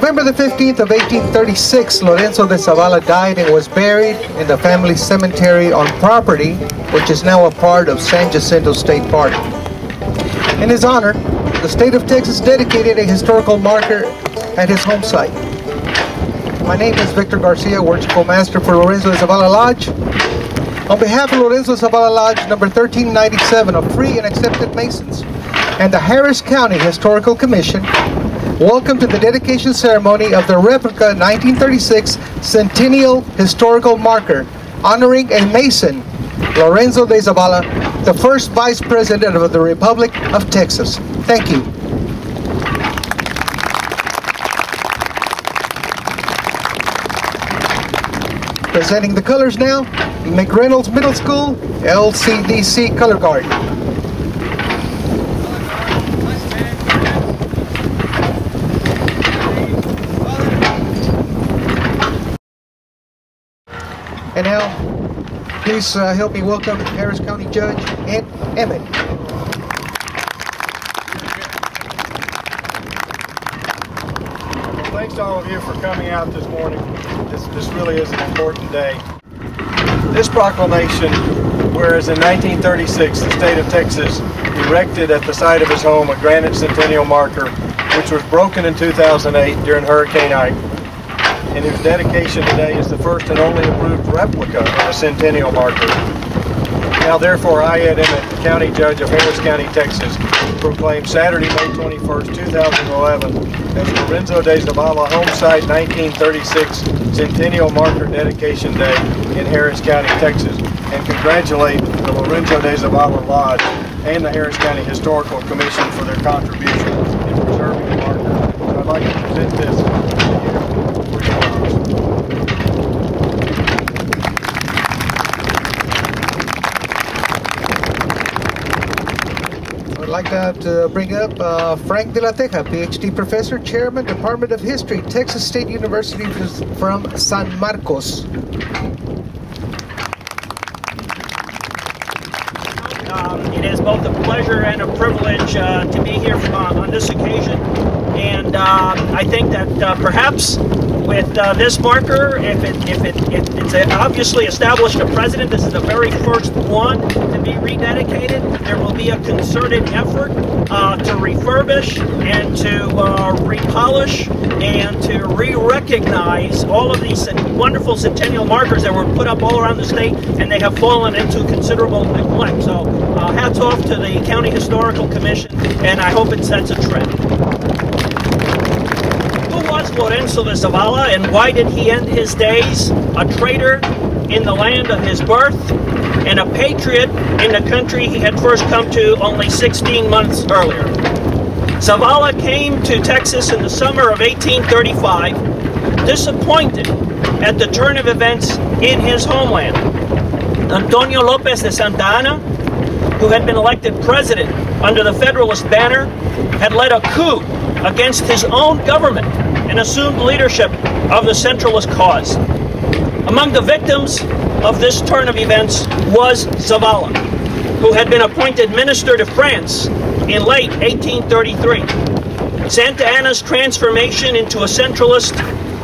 November the 15th of 1836, Lorenzo de Zavala died and was buried in the family cemetery on property which is now a part of San Jacinto State Park. In his honor, the state of Texas dedicated a historical marker at his home site. My name is Victor Garcia, Worshipful Master for Lorenzo de Zavala Lodge. On behalf of Lorenzo de Zavala Lodge number 1397 of Free and Accepted Masons and the Harris County Historical Commission, welcome to the dedication ceremony of the replica 1936 Centennial Historical Marker honoring a Mason, Lorenzo de Zavala, the first Vice President of the Republic of Texas. Thank you. Presenting the colors now, McReynolds Middle School, LCDC Color Guard. And now, please help me welcome Harris County Judge Ed Emmett. Well, thanks to all of you for coming out this morning. This really is an important day. This proclamation, whereas in 1936 the state of Texas erected at the site of his home a granite centennial marker, which was broken in 2008 during Hurricane Ike, and whose dedication today is the first and only approved replica of a centennial marker. Now therefore, I, Ed Emmett, County Judge of Harris County, Texas, proclaim Saturday, May 21st, 2011 as Lorenzo de Zavala Homesite 1936 Centennial Marker Dedication Day in Harris County, Texas, and congratulate the Lorenzo de Zavala Lodge and the Harris County Historical Commission for their contribution in preserving the marker. I'd like to present this to you for your honors. I'd like to bring up Frank de la Teja, PhD Professor, Chairman, Department of History, Texas State University from San Marcos. It is both a pleasure and a privilege to be here on this occasion, and I think that perhaps with this marker, if it's obviously established a precedent, this is the very first one to be rededicated. There will be a concerted effort to refurbish and to repolish and to re-recognize all of these wonderful centennial markers that were put up all around the state, and they have fallen into considerable neglect. So hats off to the County Historical Commission, and I hope it sets a trend. Who was Lorenzo de Zavala, and why did he end his days a traitor in the land of his birth and a patriot in the country he had first come to only 16 months earlier? Zavala came to Texas in the summer of 1835, disappointed at the turn of events in his homeland. Antonio Lopez de Santa Anna, who had been elected president under the Federalist banner, had led a coup against his own government and assumed leadership of the centralist cause. Among the victims of this turn of events was Zavala, who had been appointed minister to France in late 1833. Santa Anna's transformation into a centralist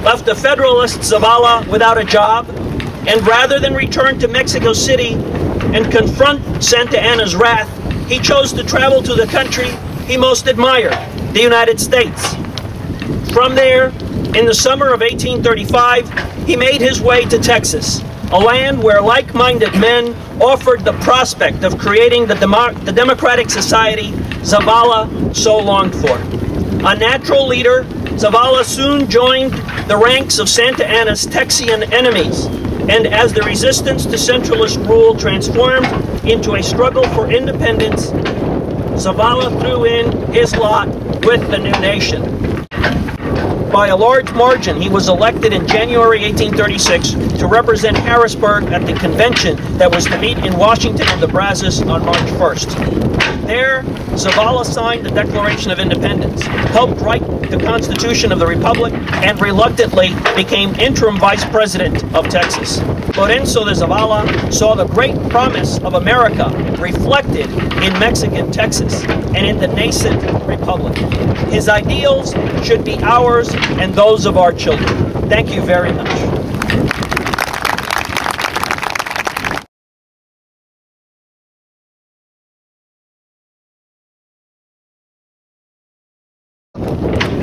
left the Federalist Zavala without a job, and rather than return to Mexico City and confront Santa Anna's wrath, he chose to travel to the country he most admired, the United States. From there, in the summer of 1835, he made his way to Texas, a land where like-minded men offered the prospect of creating the democratic society Zavala so longed for. A natural leader, Zavala soon joined the ranks of Santa Anna's Texian enemies, and as the resistance to centralist rule transformed into a struggle for independence, Zavala threw in his lot with the new nation. By a large margin, he was elected in January 1836 to represent Harrisburg at the convention that was to meet in Washington and the Brazos on March 1st. There, Zavala signed the Declaration of Independence, helped write the Constitution of the Republic, and reluctantly became interim vice president of Texas. Lorenzo de Zavala saw the great promise of America reflected in Mexican Texas and in the nascent republic. His ideals should be ours and those of our children. Thank you very much.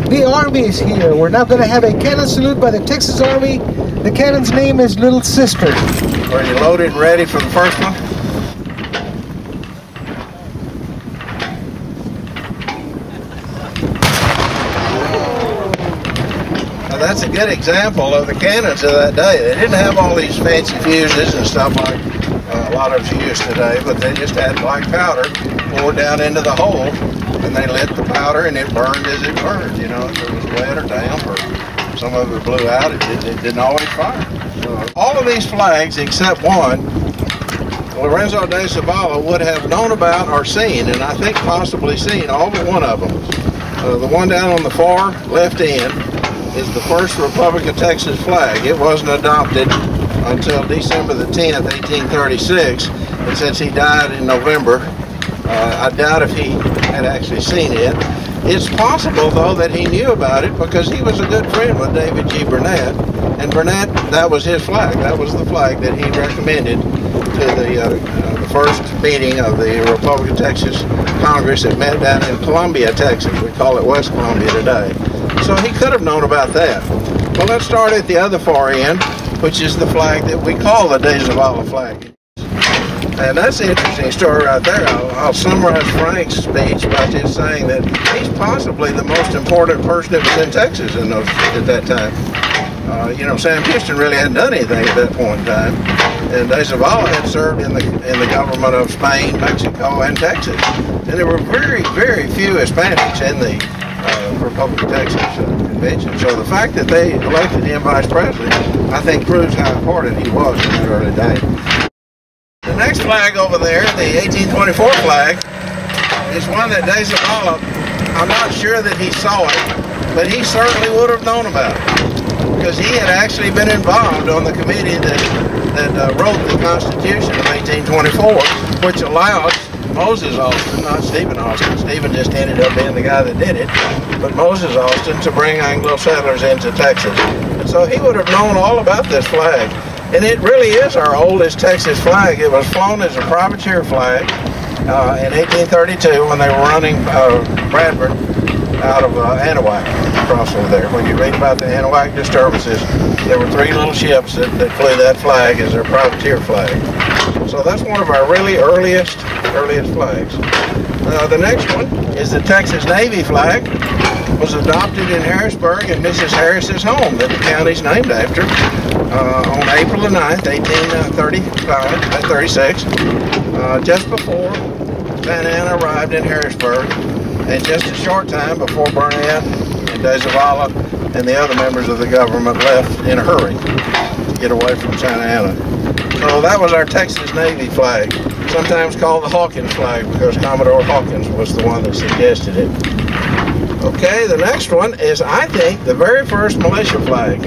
The Army is here. We're now going to have a cannon salute by the Texas Army. The cannon's name is Little Sister. Are you loaded and ready for the first one? Now that's a good example of the cannons of that day. They didn't have all these fancy fuses and stuff like a lot of us use today, but they just had black powder poured down into the hole, and they lit the powder and it burned as it burned. You know, if it was wet or damp or some of it blew out, it didn't always fire. All of these flags except one, Lorenzo de Zavala would have known about or seen, and I think possibly seen all but one of them. The one down on the far left end is the first Republic of Texas flag. It wasn't adopted until December the 10th, 1836, and since he died in November, I doubt if he had actually seen it. It's possible, though, that he knew about it because he was a good friend with David G. Burnett, and Burnett, that was his flag. That was the flag that he recommended to the first meeting of the Republic of Texas Congress that met down in Columbia, Texas. We call it West Columbia today. So he could have known about that. Well, let's start at the other far end, which is the flag that we call the De Zavala flag. And that's an interesting story right there. I'll summarize Frank's speech by just saying that he's possibly the most important person that was in Texas at that time. You know, Sam Houston really hadn't done anything at that point in time. And De Zavala had served in the government of Spain, Mexico, and Texas. And there were very, very few Hispanics in the Republic of Texas convention. So the fact that they elected him vice president, I think proves how important he was in that early day. The next flag over there, the 1824 flag, is one that De Zavala, I'm not sure that he saw it, but he certainly would have known about it, because he had actually been involved on the committee that wrote the Constitution of 1824, which allowed Moses Austin, not Stephen Austin. Stephen just ended up being the guy that did it, but Moses Austin to bring Anglo settlers into Texas. And so he would have known all about this flag. And it really is our oldest Texas flag. It was flown as a privateer flag in 1832 when they were running Bradford out of Anahuac across over there. When you read about the Anahuac disturbances, there were 3 little ships that flew that flag as their privateer flag. So that's one of our really earliest flags. The next one is the Texas Navy flag. It was adopted in Harrisburg at Mrs. Harris's home that the county's named after on April the 9th, 1836, just before Van Anna arrived in Harrisburg, and just a short time before Burnett and De Zavala and the other members of the government left in a hurry to get away from Santa Ana. So that was our Texas Navy flag, sometimes called the Hawkins flag because Commodore Hawkins was the one that suggested it. Okay, the next one is, I think, the very first militia flag.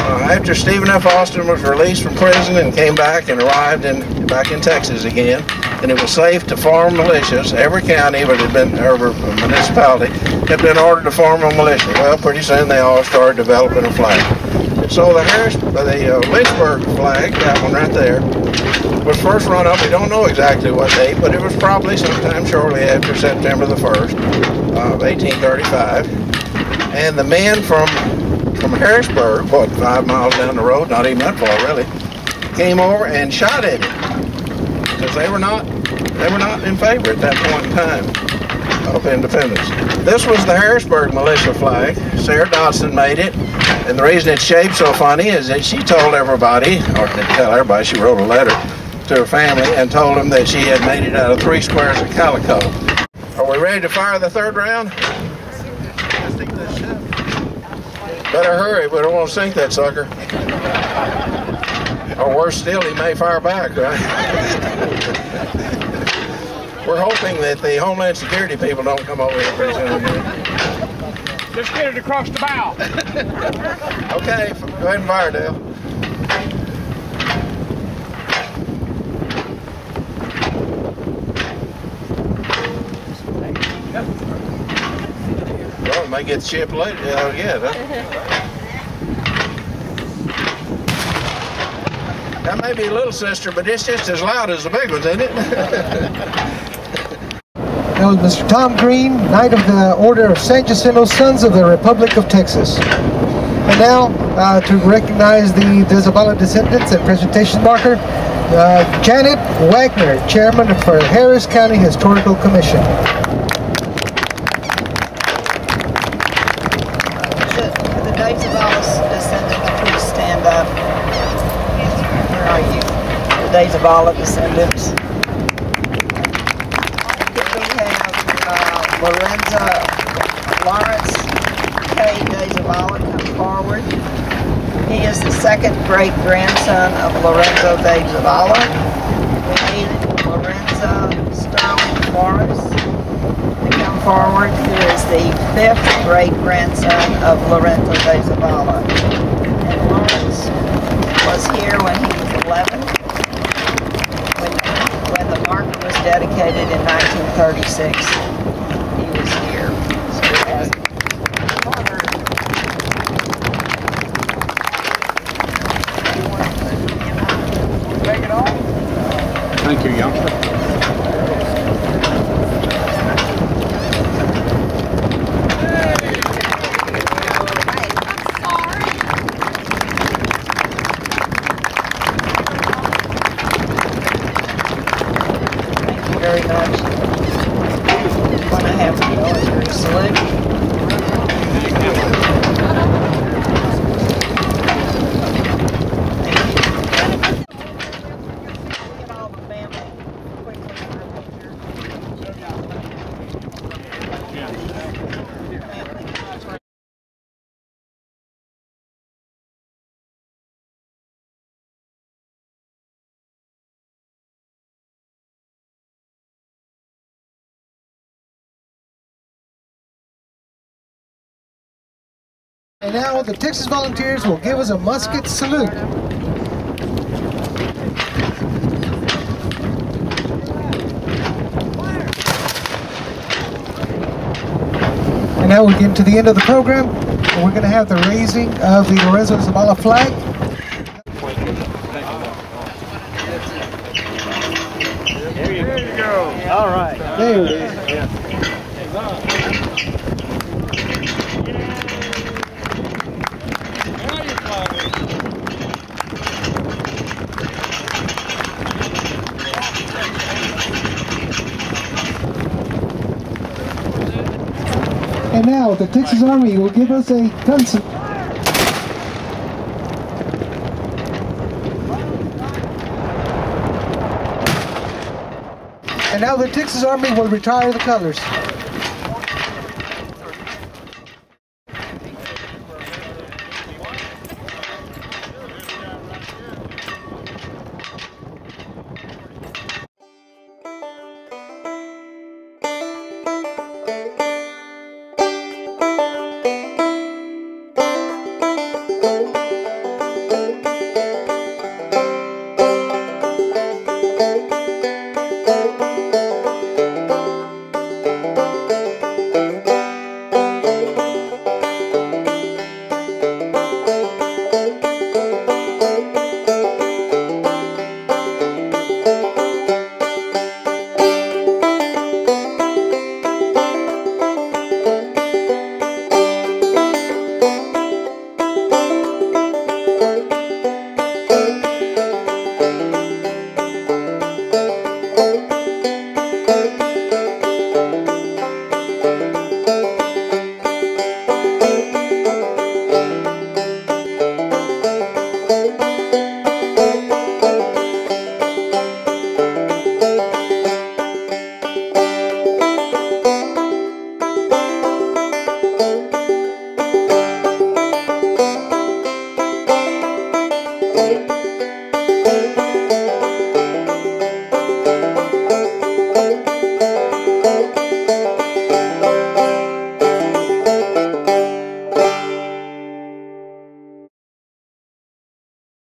After Stephen F. Austin was released from prison and came back and arrived back in Texas again, and it was safe to form militias. Every county, every municipality had been ordered to form a militia. Well, pretty soon they all started developing a flag. And so the Lynchburg flag, that one right there, was first run up. We don't know exactly what date, but it was probably sometime shortly after September the 1st of 1835. And the men from Harrisburg, 5 miles down the road, not even that far really, came over and shot at it because they were not in favor at that point in time of independence. This was the Harrisburg militia flag. Sarah Dodson made it, and the reason it's shaped so funny is that she told everybody, or didn't tell everybody, she wrote a letter to her family and told them that she had made it out of 3 squares of calico. Are we ready to fire the 3rd round? Better hurry, we don't want to sink that sucker. Or worse still, he may fire back, right? We're hoping that the Homeland Security people don't come over here pretty soon. Just get it across the bow. Okay, go ahead and fire, Dale. Well, it They get shipped later. Yeah. That may be a little sister, but it's just as loud as the big ones, isn't it? That was Mr. Tom Green, Knight of the Order of San Jacinto, Sons of the Republic of Texas. And now, to recognize the Zavala descendants and presentation marker, Janet Wagner, Chairman for Harris County Historical Commission. The Dave Zavala descendants, please stand up. Where are you? The Dave Zavala descendants. We have Lawrence K. Dave Zavala come forward. He is the second great-grandson of Lorenzo Dave Zavala. We need Lorenzo Sterling Morris to come forward, who is the fifth great-grandson of Lorenzo Dave Zavala. And Lawrence was here when he was 11, when the marker was dedicated in 1936. He was here. So as Thank you, youngster. Thank you very much. I'm going to have the military salute. And now the Texas Volunteers will give us a musket salute. And now we get to the end of the program, and we're going to have the raising of the Lorenzo Zavala flag. There you go. All right. There it is. And now the Texas Army will give us a gun salute. And now the Texas Army will retire the colors.